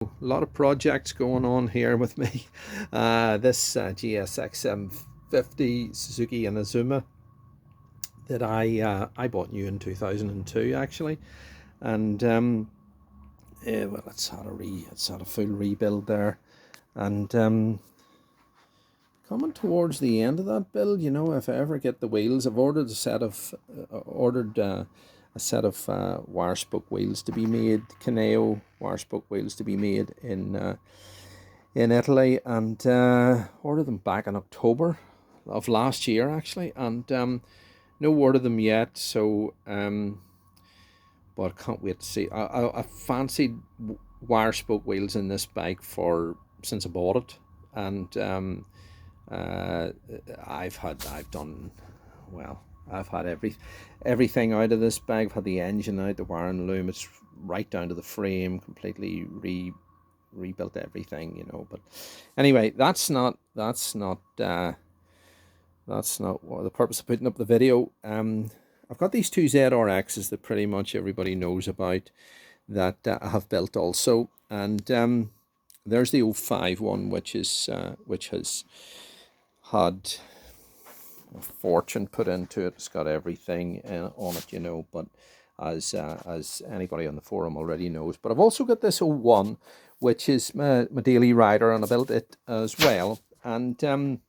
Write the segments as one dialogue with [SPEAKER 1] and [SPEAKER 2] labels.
[SPEAKER 1] A lot of projects going on here with me. This GSX 750 Suzuki Inazuma that I bought new in 2002 actually, and well, it's had a full rebuild there, and coming towards the end of that build, you know, if I ever get the wheels, I've ordered a set of wire spoke wheels to be made, Caneo wire spoke wheels to be made in Italy, and ordered them back in October of last year actually, and no word of them yet. So but I can't wait to see. I fancied wire spoke wheels in this bike for since I bought it, and uh, I've done well. I've had everything out of this bag. I've had the engine out, the wire and loom. It's right down to the frame, completely rebuilt everything, you know. But anyway, that's not what the purpose of putting up the video. I've got these two ZRXs that pretty much everybody knows about that I have built also, and there's the 05 one, which has had a fortune put into it. It's got everything on it, you know, but as anybody on the forum already knows. But I've also got this 01, which is my daily rider, and I built it as well. And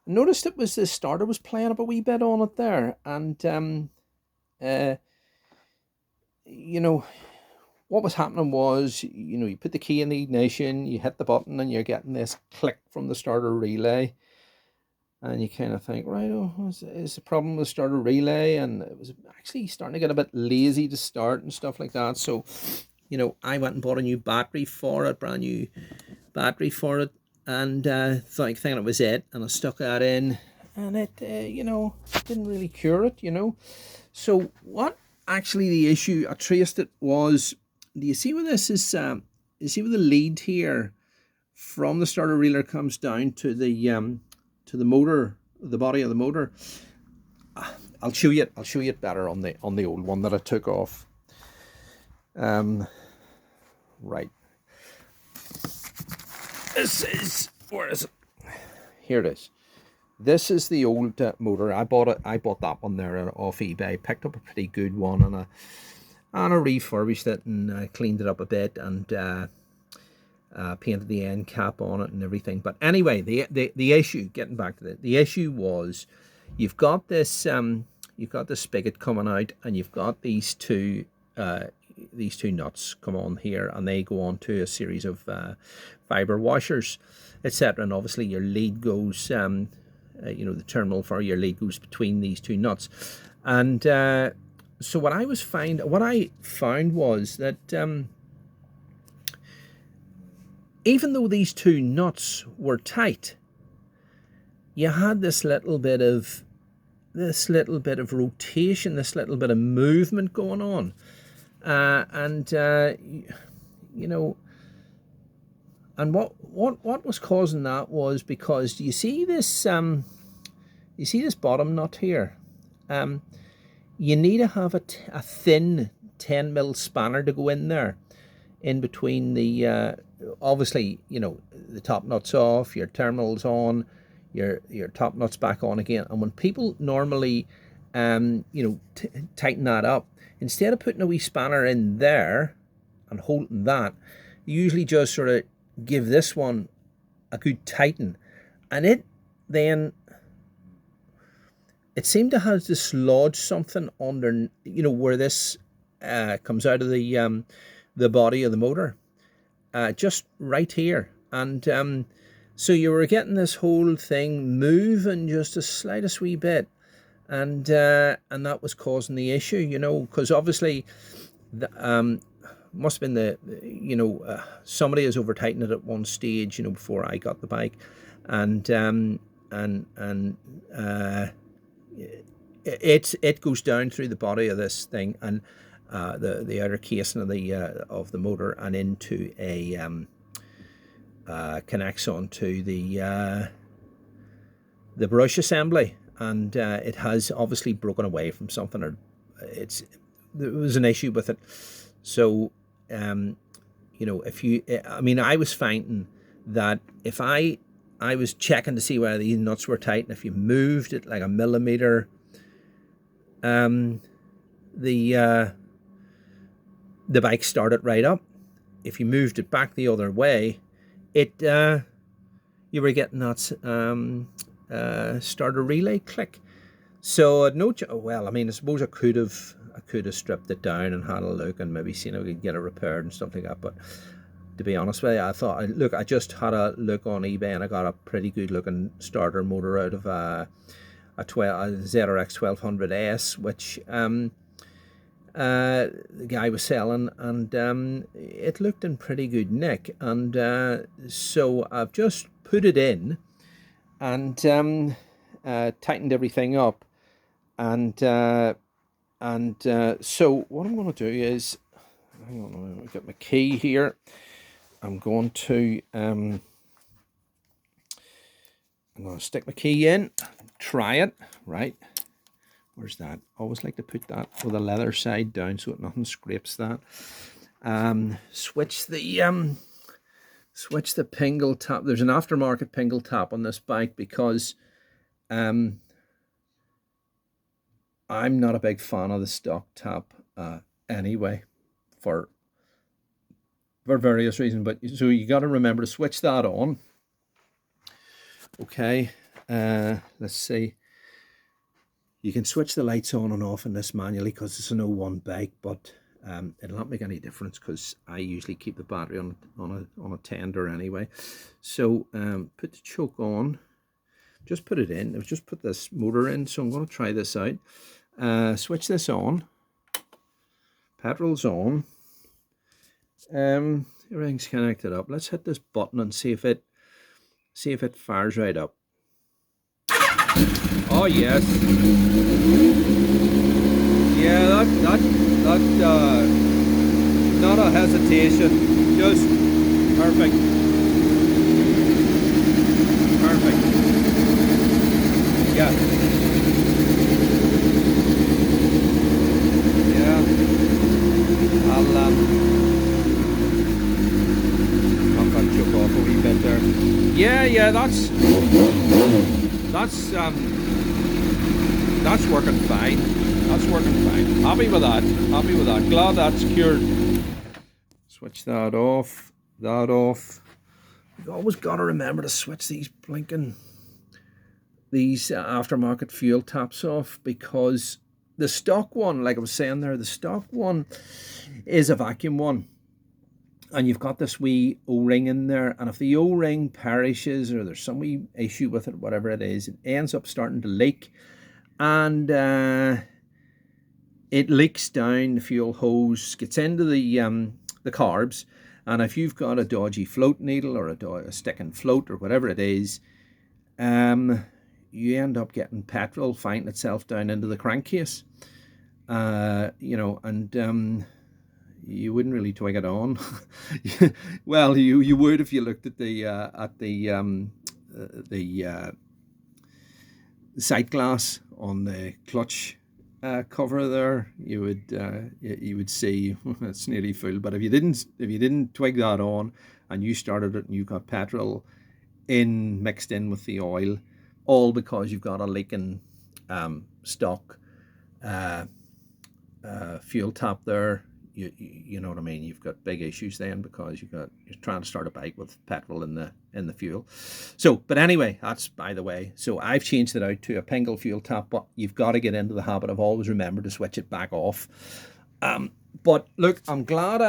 [SPEAKER 1] noticed it was the starter was playing up a wee bit on it there, and you know, what was happening was, you know, you put the key in the ignition, you hit the button, and you're getting this click from the starter relay. And you kind of think, right, oh, is the problem with starter relay? And it was actually starting to get a bit lazy to start and stuff like that. So, you know, I went and bought a new battery for it, brand new battery for it, and thinking it was it. And I stuck that in, and it, you know, didn't really cure it, you know. So what actually the issue, I traced it, was, do you see where this is, you see where the lead here from the starter relay comes down to the motor, the body of the motor. I'll show you it better on the old one that I took off. Right. This is, where is it? Here it is. This is the old motor. I bought that one there off eBay. Picked up a pretty good one, and I refurbished it and cleaned it up a bit, and painted the end cap on it and everything. But anyway, the issue, getting back to the issue was, you've got this spigot coming out, and you've got these two nuts come on here, and they go on to a series of fiber washers, etc. And obviously your lead goes, you know, the terminal for your lead goes between these two nuts. And so what I found was that even though these two nuts were tight, you had this little bit of rotation, this little bit of movement going on, and you know, and what was causing that was because you see this bottom nut here. You need to have a thin 10mm spanner to go in there, in between the obviously, you know, the top nut's off, your terminal's on, your top nut's back on again. And when people normally you know, tighten that up, instead of putting a wee spanner in there and holding that, you usually just sort of give this one a good tighten, and it seemed to have dislodged something under, you know, where this comes out of the body of the motor, just right here. And so you were getting this whole thing moving just the slightest wee bit, and that was causing the issue, you know, because obviously must have been you know, somebody has over tightened it at one stage, you know, before I got the bike, and it goes down through the body of this thing, and the outer casing of the motor, and into a connects onto the brush assembly, and it has obviously broken away from something, or there was an issue with it. So you you know, if you, I mean, I was finding that if I was checking to see whether these nuts were tight, and if you moved it like a millimeter, the bike started right up. If you moved it back the other way, it you were getting that starter relay click. So no, well, I mean, I suppose I could have stripped it down and had a look and maybe seen if I could get it repaired and stuff like that. But to be honest with you, I thought, look, I just had a look on eBay and I got a pretty good looking starter motor out of a ZRX 1200S, which the guy was selling, and it looked in pretty good nick, and so I've just put it in and tightened everything up, and so what I'm going to do is, hang on, I've got my key here. I'm going to stick my key in, try it, right? Where's that? Always like to put that with the leather side down so that nothing scrapes that. Switch the pingle tap. There's an aftermarket pingle tap on this bike because I'm not a big fan of the stock tap anyway, for various reasons. But so you got to remember to switch that on. Okay, let's see. You can switch the lights on and off in this manually because it's an 01 bike, but it'll not make any difference because I usually keep the battery on a tender anyway. So put the choke on, just put it in. I've just put this motor in, so I'm going to try this out. Switch this on. Petrol's on. Everything's connected up. Let's hit this button and see if it fires right up. Oh yes. Yeah, that not a hesitation, just perfect. Perfect. Yeah. Yeah. I'll knock that choke off a wee bit there. Yeah, that's working fine. That's working fine. Happy with that. Happy with that. Glad that's cured. Switch that off. That off. You've always got to remember to switch these aftermarket fuel taps off, because the stock one, like I was saying there, the stock one is a vacuum one. And you've got this wee O-ring in there, and if the O-ring perishes or there's some wee issue with it, whatever it is, it ends up starting to leak, and it leaks down the fuel hose, gets into the carbs, and if you've got a dodgy float needle or a sticking float or whatever it is, you end up getting petrol finding itself down into the crankcase, you know, and you wouldn't really twig it on. Well, you would if you looked at the sight glass on the clutch cover there. You would see it's nearly full. But if you didn't twig that on and you started it and you got petrol mixed in with the oil, all because you've got a leaking stock fuel tap there. You know what I mean? You've got big issues then, because you're trying to start a bike with petrol in the fuel. So, but anyway, that's by the way. So I've changed it out to a pingle fuel tap, but you've got to get into the habit of always remember to switch it back off. But look, I'm glad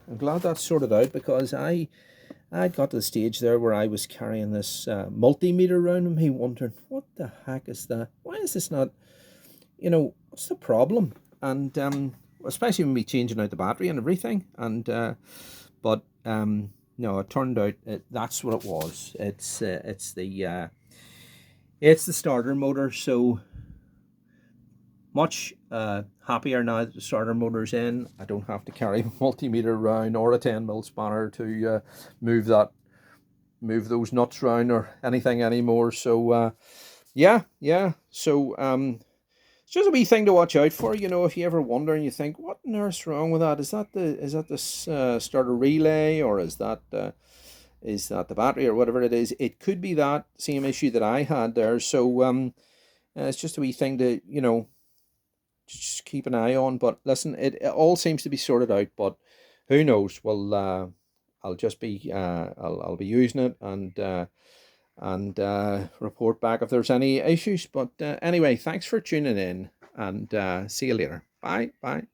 [SPEAKER 1] that's sorted out, because I got to the stage there where I was carrying this multimeter around with me, wondering what the heck is that? Why is this not? You know, what's the problem? And especially when we changing out the battery and everything, and but no, it turned out that's what it was. It's the starter motor. So much happier now that the starter motor's in. I don't have to carry a multimeter around or a 10mm spanner to move those nuts around or anything anymore. So yeah. So just a wee thing to watch out for. You know, if you ever wonder and you think, what on earth's wrong with that? Is that the starter relay, or is that the battery, or whatever it is? It could be that same issue that I had there. So it's just a wee thing to, just keep an eye on. But listen, it all seems to be sorted out. But who knows? Well, I'll just be I'll be using it, and report back if there's any issues. But anyway, thanks for tuning in, and see you later. Bye. Bye.